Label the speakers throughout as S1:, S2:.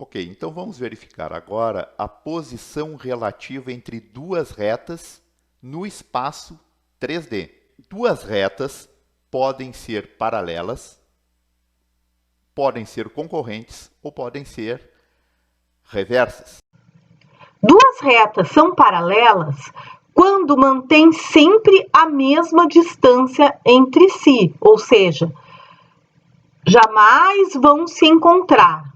S1: Ok, então vamos verificar agora a posição relativa entre duas retas no espaço 3D. Duas retas podem ser paralelas, podem ser concorrentes ou podem ser reversas.
S2: Duas retas são paralelas quando mantêm sempre a mesma distância entre si, ou seja, jamais vão se encontrar.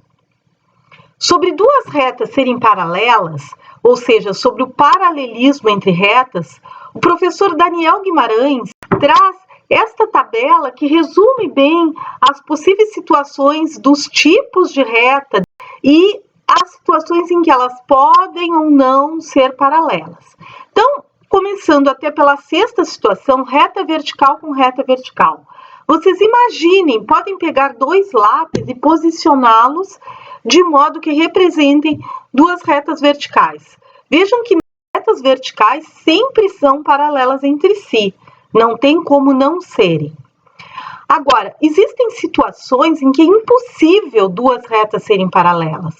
S2: Sobre duas retas serem paralelas, ou seja, sobre o paralelismo entre retas, o professor Daniel Guimarães traz esta tabela que resume bem as possíveis situações dos tipos de reta e as situações em que elas podem ou não ser paralelas. Então, começando até pela sexta situação, reta vertical com reta vertical. Vocês imaginem, podem pegar dois lápis e posicioná-los de modo que representem duas retas verticais. Vejam que retas verticais sempre são paralelas entre si, não tem como não serem. Agora, existem situações em que é impossível duas retas serem paralelas.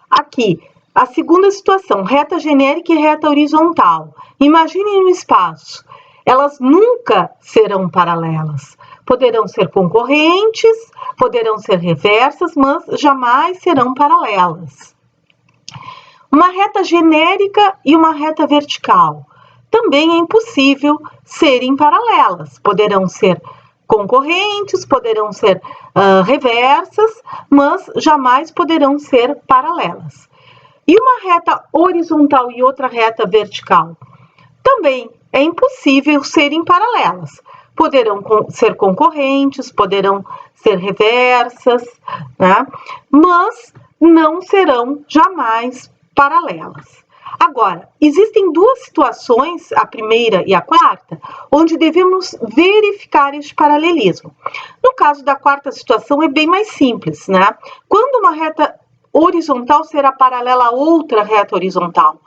S2: Aqui, a segunda situação, reta genérica e reta horizontal. Imaginem no espaço, elas nunca serão paralelas. Poderão ser concorrentes, poderão ser reversas, mas jamais serão paralelas. Uma reta genérica e uma reta vertical. Também é impossível serem paralelas. Poderão ser concorrentes, poderão ser reversas, mas jamais poderão ser paralelas. E uma reta horizontal e outra reta vertical? Também é impossível serem paralelas. Poderão ser concorrentes, poderão ser reversas, né? Mas não serão jamais paralelas. Agora, existem duas situações, a primeira e a quarta, onde devemos verificar este paralelismo. No caso da quarta situação é bem mais simples, né? Quando uma reta horizontal será paralela a outra reta horizontal?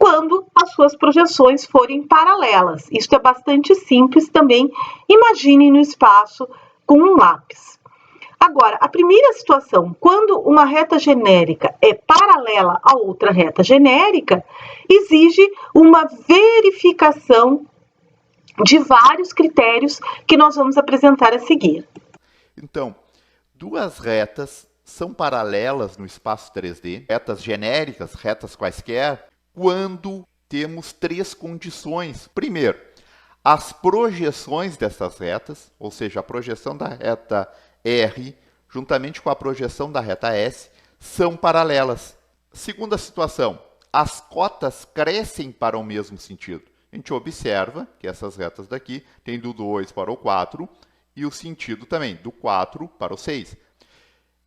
S2: Quando as suas projeções forem paralelas. Isso é bastante simples também. Imagine no espaço com um lápis. Agora, a primeira situação, quando uma reta genérica é paralela a outra reta genérica, exige uma verificação de vários critérios que nós vamos apresentar a seguir.
S1: Então, duas retas são paralelas no espaço 3D, retas genéricas, retas quaisquer, quando temos três condições. Primeiro, as projeções dessas retas, ou seja, a projeção da reta R juntamente com a projeção da reta S são paralelas. Segunda situação, as cotas crescem para o mesmo sentido. A gente observa que essas retas daqui têm do 2 para o 4 e o sentido também do 4 para o 6.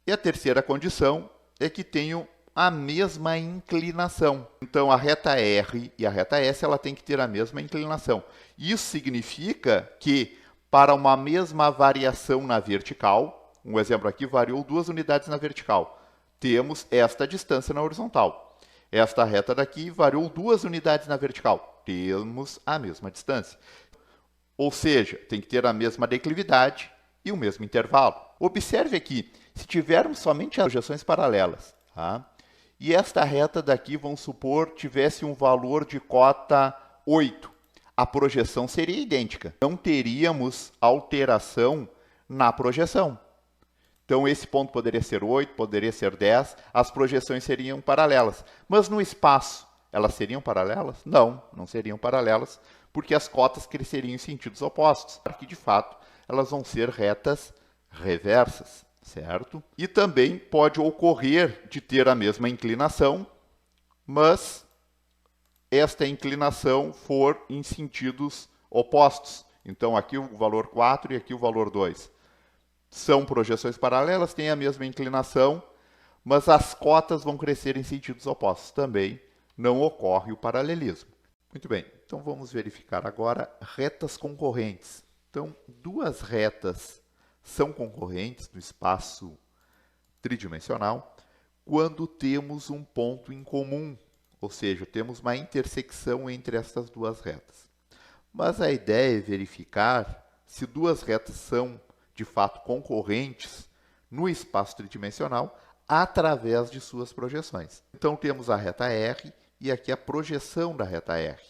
S1: E a terceira condição é que tenham a mesma inclinação. Então, a reta R e a reta S ela tem que ter a mesma inclinação. Isso significa que, para uma mesma variação na vertical, um exemplo aqui, variou 2 unidades na vertical, temos esta distância na horizontal. Esta reta daqui variou 2 unidades na vertical, temos a mesma distância. Ou seja, tem que ter a mesma declividade e o mesmo intervalo. Observe aqui, se tivermos somente as projeções paralelas, tá? E esta reta daqui, vamos supor, tivesse um valor de cota 8. A projeção seria idêntica. Não teríamos alteração na projeção. Então, esse ponto poderia ser 8, poderia ser 10. As projeções seriam paralelas. Mas no espaço, elas seriam paralelas? Não, não seriam paralelas, porque as cotas cresceriam em sentidos opostos. Porque, de fato, elas vão ser retas reversas. Certo? E também pode ocorrer de ter a mesma inclinação, mas esta inclinação for em sentidos opostos. Então, aqui o valor 4 e aqui o valor 2. São projeções paralelas, têm a mesma inclinação, mas as cotas vão crescer em sentidos opostos. Também não ocorre o paralelismo. Muito bem, então vamos verificar agora retas concorrentes. Então, duas retas são concorrentes no espaço tridimensional quando temos um ponto em comum, ou seja, temos uma intersecção entre essas duas retas. Mas a ideia é verificar se duas retas são, de fato, concorrentes no espaço tridimensional através de suas projeções. Então, temos a reta R e aqui a projeção da reta R.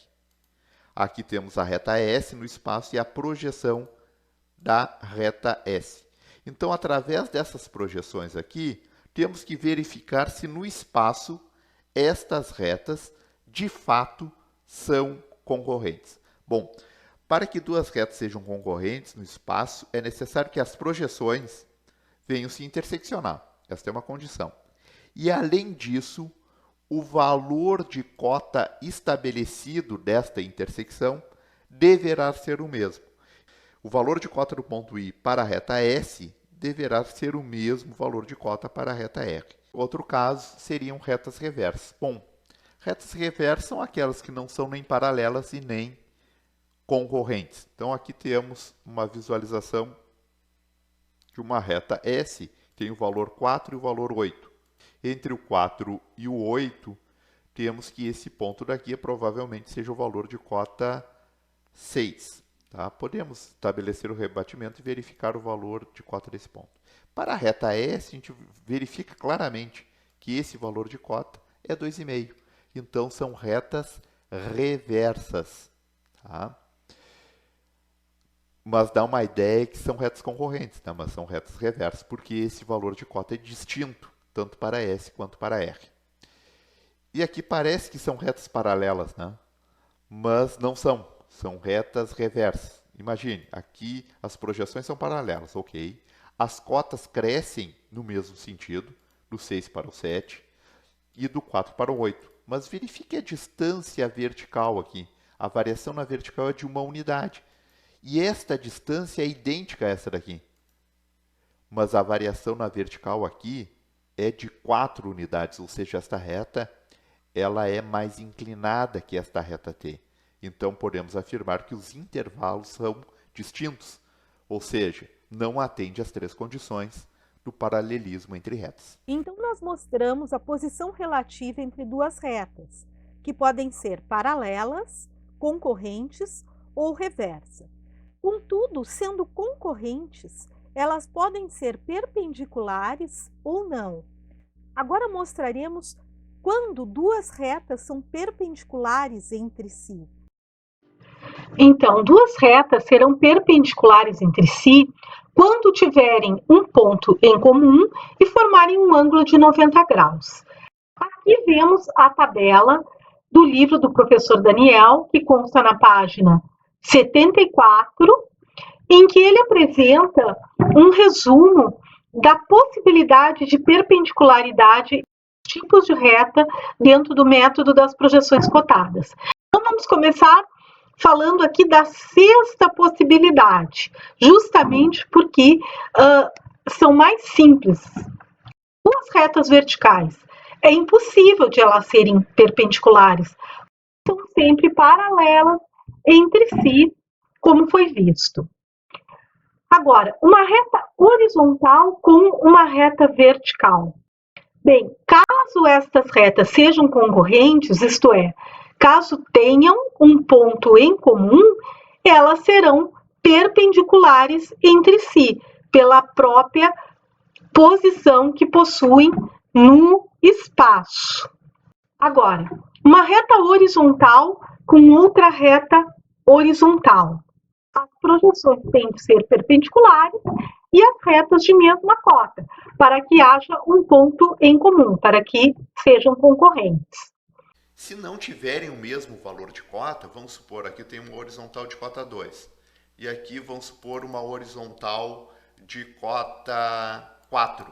S1: Aqui temos a reta S no espaço e a projeção da reta S. Então, através dessas projeções aqui, temos que verificar se no espaço estas retas, de fato, são concorrentes. Bom, para que duas retas sejam concorrentes no espaço, é necessário que as projeções venham se interseccionar. Esta é uma condição. E, além disso, o valor de cota estabelecido desta intersecção deverá ser o mesmo. O valor de cota do ponto I para a reta S deverá ser o mesmo valor de cota para a reta R. Outro caso seriam retas reversas. Bom, retas reversas são aquelas que não são nem paralelas e nem concorrentes. Então, aqui temos uma visualização de uma reta S, tem o valor 4 e o valor 8. Entre o 4 e o 8, temos que esse ponto daqui provavelmente seja o valor de cota 6. Tá? Podemos estabelecer o rebatimento e verificar o valor de cota desse ponto. Para a reta S, a gente verifica claramente que esse valor de cota é 2,5. Então, são retas reversas. Tá? Mas dá uma ideia que são retas concorrentes, tá? Mas são retas reversas, porque esse valor de cota é distinto, tanto para S quanto para R. E aqui parece que são retas paralelas, né? Mas não são, são retas reversas. Imagine, aqui as projeções são paralelas, ok? As cotas crescem no mesmo sentido, do 6 para o 7 e do 4 para o 8. Mas verifique a distância vertical aqui. A variação na vertical é de 1 unidade. E esta distância é idêntica a essa daqui. Mas a variação na vertical aqui é de 4 unidades, ou seja, esta reta ela é mais inclinada que esta reta T. Então, podemos afirmar que os intervalos são distintos, ou seja, não atende às 3 condições do paralelismo entre retas.
S2: Então, nós mostramos a posição relativa entre duas retas, que podem ser paralelas, concorrentes ou reversa. Contudo, sendo concorrentes, elas podem ser perpendiculares ou não. Agora mostraremos quando duas retas são perpendiculares entre si. Então, duas retas serão perpendiculares entre si quando tiverem um ponto em comum e formarem um ângulo de 90 graus. Aqui vemos a tabela do livro do professor Daniel, que consta na página 74, em que ele apresenta um resumo da possibilidade de perpendicularidade tipos de reta dentro do método das projeções cotadas. Então, vamos começar falando aqui da sexta possibilidade, justamente porque são mais simples. Duas retas verticais, é impossível de elas serem perpendiculares, são sempre paralelas entre si, como foi visto. Agora, uma reta horizontal com uma reta vertical. Bem, caso estas retas sejam concorrentes, isto é, caso tenham um ponto em comum, elas serão perpendiculares entre si, pela própria posição que possuem no espaço. Agora, uma reta horizontal com outra reta horizontal. As projeções têm que ser perpendiculares e as retas de mesma cota, para que haja um ponto em comum, para que sejam concorrentes.
S1: Se não tiverem o mesmo valor de cota, vamos supor, aqui tem uma horizontal de cota 2. E aqui vamos supor uma horizontal de cota 4.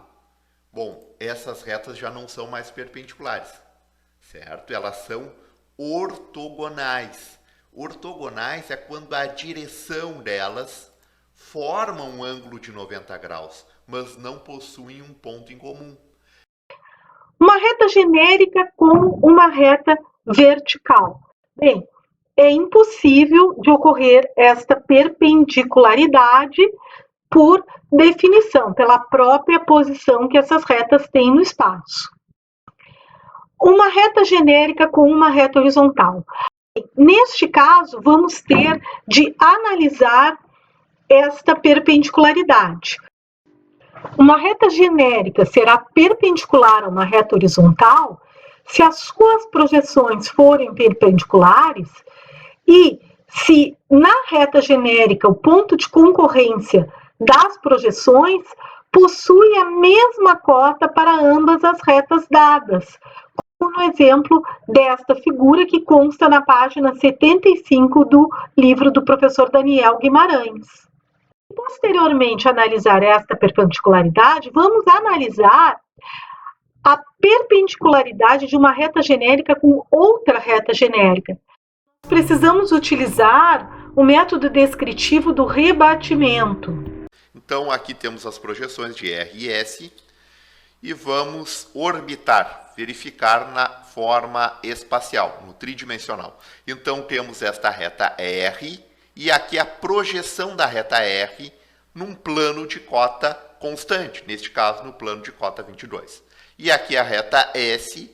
S1: Bom, essas retas já não são mais perpendiculares, certo? Elas são ortogonais. Ortogonais é quando a direção delas forma um ângulo de 90 graus, mas não possuem um ponto em comum.
S2: Uma reta genérica com uma reta vertical. Bem, é impossível de ocorrer esta perpendicularidade por definição, pela própria posição que essas retas têm no espaço. Uma reta genérica com uma reta horizontal. Neste caso, vamos ter de analisar esta perpendicularidade. Uma reta genérica será perpendicular a uma reta horizontal se as suas projeções forem perpendiculares e se na reta genérica o ponto de concorrência das projeções possui a mesma cota para ambas as retas dadas, como no exemplo desta figura que consta na página 75 do livro do professor Daniel Guimarães. Posteriormente a analisar esta perpendicularidade, vamos analisar a perpendicularidade de uma reta genérica com outra reta genérica. Precisamos utilizar o método descritivo do rebatimento.
S1: Então, aqui temos as projeções de R e S e vamos orbitar, verificar na forma espacial, no tridimensional. Então, temos esta reta R e aqui a projeção da reta R num plano de cota constante, neste caso no plano de cota 22. E aqui a reta S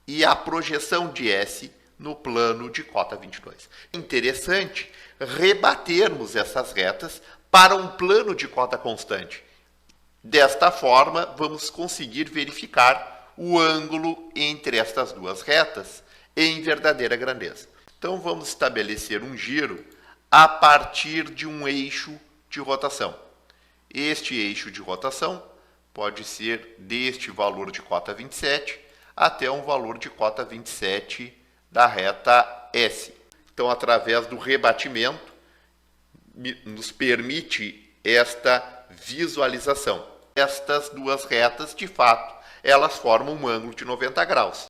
S1: e a projeção de S no plano de cota 22. Interessante rebatermos essas retas para um plano de cota constante. Desta forma, vamos conseguir verificar o ângulo entre estas duas retas em verdadeira grandeza. Então, vamos estabelecer um giro a partir de um eixo de rotação. Este eixo de rotação pode ser deste valor de cota 27 até um valor de cota 27 da reta S. Então, através do rebatimento, nos permite esta visualização. Estas duas retas, de fato, elas formam um ângulo de 90 graus.